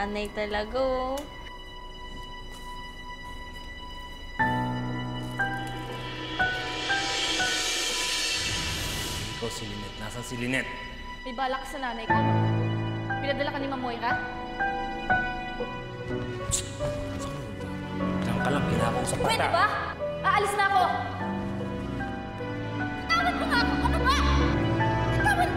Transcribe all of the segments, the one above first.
nanay talaga, oh. Ikaw si Lynette. Nasaan si Lynette? May balak sa nanay ko, no? Pinadala ka ni Ma'am Moira? Diyan ka lang, kinakausap pa. Pwede ba? Aalis na ako! Bitawan mo nga ako! Ano ba? Bitawan!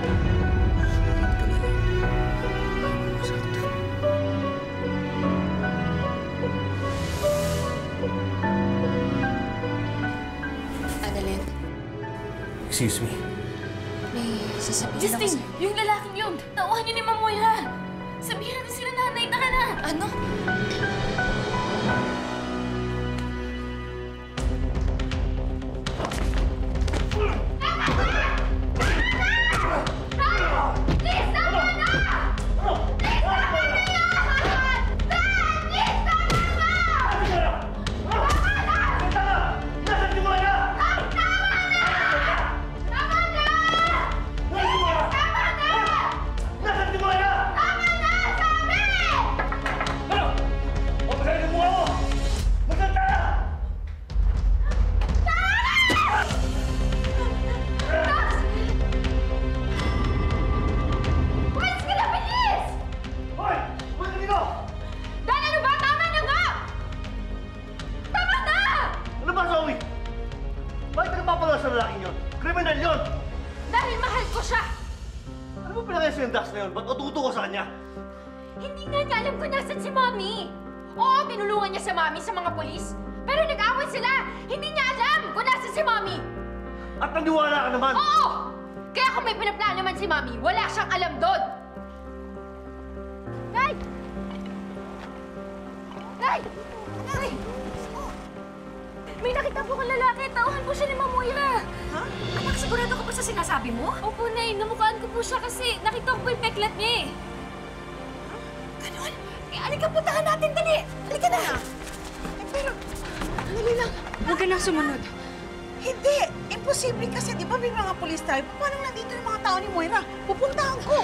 Annalyn, Excuse me. may sasabihin ako Justine! sa'yo. Yung lalaking yun! Tauhan niyo ni Ma'am Moira! Sabihin natin sila nanay! Taka na! Ano? Dahil mahal ko siya! Ano ba pinakayos yung dax na yun? Ba't ututo ko sa kanya? Hindi nga niya alam kung nasan si Mommy! Oo, tinulungan niya si Mommy sa mga polis. Pero nag-away sila! Hindi niya alam kung nasan si Mommy! At naniwala ka naman! Oo! Kaya kung may pinaplano naman si Mommy, wala siyang alam doon! Nay! Nay! Nay! May nakita po kong lalaki. Tauhan po siya ni Ma'am Moira. Ha? Anak, sigurado ka pa sa sinasabi mo? Opo, Nay. Namukhaan ko po siya kasi nakita ko po yung peklat niya eh. Ganon? Halika, puntahan natin, dali! Halika na! Pero, dali lang. Huwag ka na sumunod. Hindi! Imposible kasi, di ba may mga pulis tayo? Paano nandito yung mga tao ni Moira? Pupuntahan ko!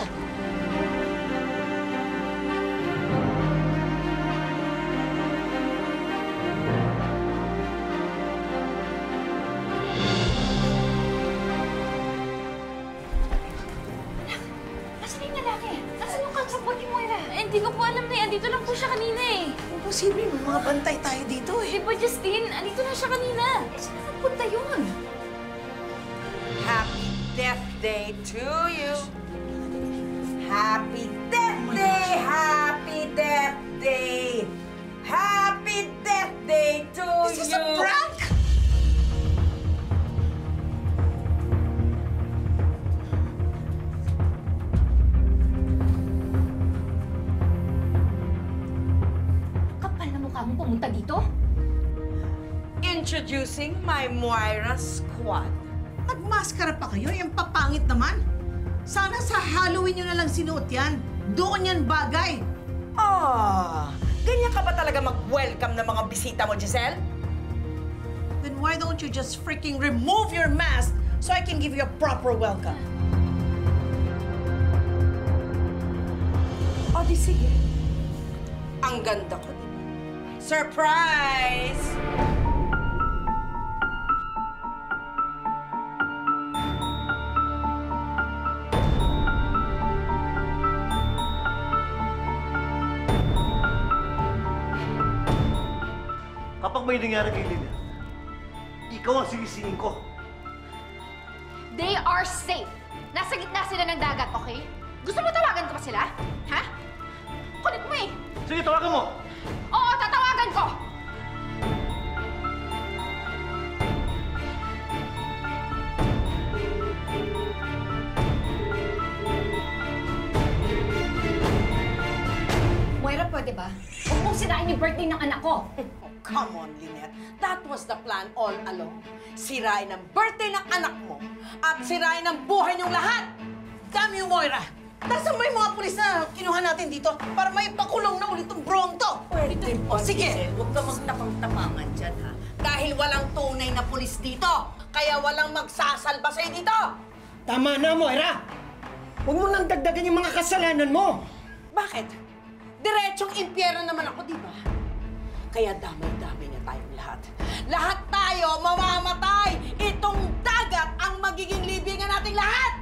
Nasaan yung lalaki? Nasaan yung kagsapot ni Moira? Eh, hindi ko po alam na eh. Andito lang po siya kanina eh. Imposible, may mga bantay tayo dito Hindi eh. po, Justine. Andito na siya kanina. Eh, saan nagpunta yun? Happy Death Day to you. Happy Death Day! Happy Death Day! Happy Death Day to you! This is a prank! Kapal na mukha mo pumunta dito? Introducing my Moira Squad. Nagmaskara pa kayo? Yung papangit naman. Sana sa Halloween nyo na lang sinuot yan. Doon yan bagay. Ah, ganyan ka ba talaga mag-welcome ng mga bisita mo, Giselle? Then why don't you just freaking remove your mask so I can give you a proper welcome? O di sige. Ang ganda ko, di ba? Surprise! Kapag may nangyari kay Lynette, ikaw ang sinisingin ko. They are safe. Nasa gitna sila ng dagat, okay? Gusto mo tawagan ko pa sila? Ha? Kulit mo eh. Sige, tawagan mo! Oo, tatawagan ko! Moira, pwede ba? Huwag mong sirain yung birthday ng anak ko. Come on, Lynette. That was the plan all along. Sirain ang birthday ng anak mo at sirain ang buhay niyong lahat! Dami yung Moira! Nasaan ba yung mga pulis na kinuha natin dito para may pakulong na ulit tong brong to? Pwede O sige! Huwag ka magtapang-tapangan dyan, ha? Dahil walang tunay na pulis dito, kaya walang magsasalba sa'yo dito! Tama na, Moira! Huwag mo nang dagdagan yung mga kasalanan mo! Bakit? Diretso diretsong impyerno naman ako, di ba? Kaya damay-damay na tayong lahat. Lahat tayo mamamatay! Itong dagat ang magiging libingan nating lahat!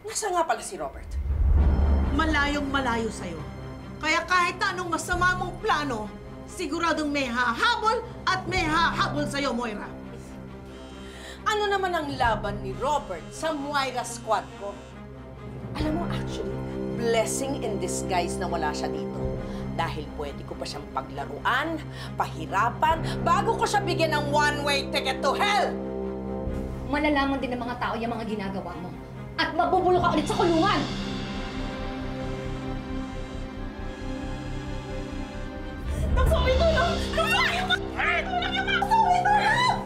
Nasaan nga pala si Robert? Malayong malayo sa'yo. Kaya kahit anong masama mong plano, siguradong may hahabol at may hahabol sa'yo, Moira. Ano naman ang laban ni Robert sa Moira squad ko? Alam mo, actually, blessing in disguise na wala siya dito. Dahil pwede ko pa siyang paglaruan, pahirapan, bago ko siya bigyan ng one-way ticket to hell! Malalaman din ng mga tao yung mga ginagawa mo. At mabubulok ka ulit sa kulungan! Nagsabi tulong! Nagsabi tulong yung mga! Nagsabi tulong!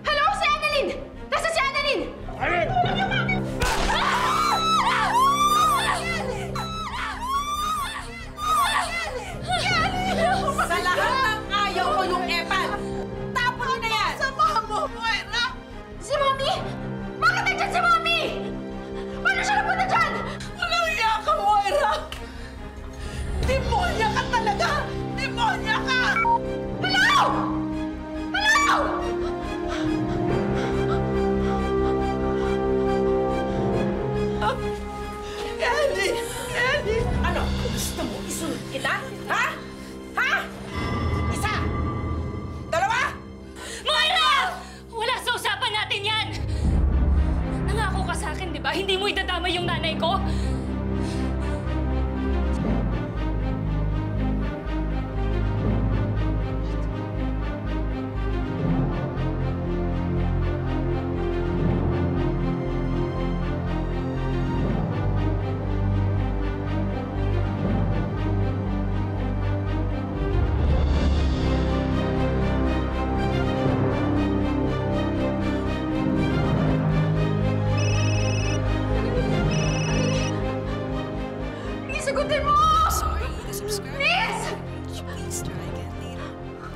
Hello, si Annalyn! Nasa si Annalyn? Tulong yung mga! Sa lahat ng ayaw ko yung Epan! Tapon niyo na yan! Sama mo, Moira! Si Mommy! Bakit nandiyan si Mommy? Paano siya napunta dyan? Walang iya ka, Moira! Demonya ka talaga! Demonya ka! Hello! Hello! Ellie! Ellie! Ano? Gusto mo isunod kita? Ha? Ha? Isa! Dalawa! Moira! Wala sa usapan natin yan! Nangako ka sa akin, di ba? Hindi mo idadama yung nanay ko? Sagutin mo! Please!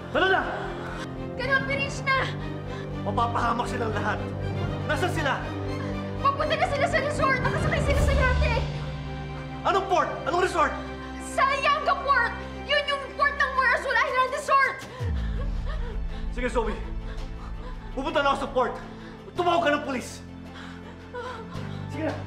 Ano na? Cannot be reached na! Mapapahamak silang lahat. Nasaan sila? Papunta na sila sa resort! Nakasakay sila sa yate! Anong port? Anong resort? Sa Yanga Port! Yun yung port ng Morazul Island Resort! Sige, Zoe. Pupunta na ako sa port. Tumawag ka ng pulis. Sige na.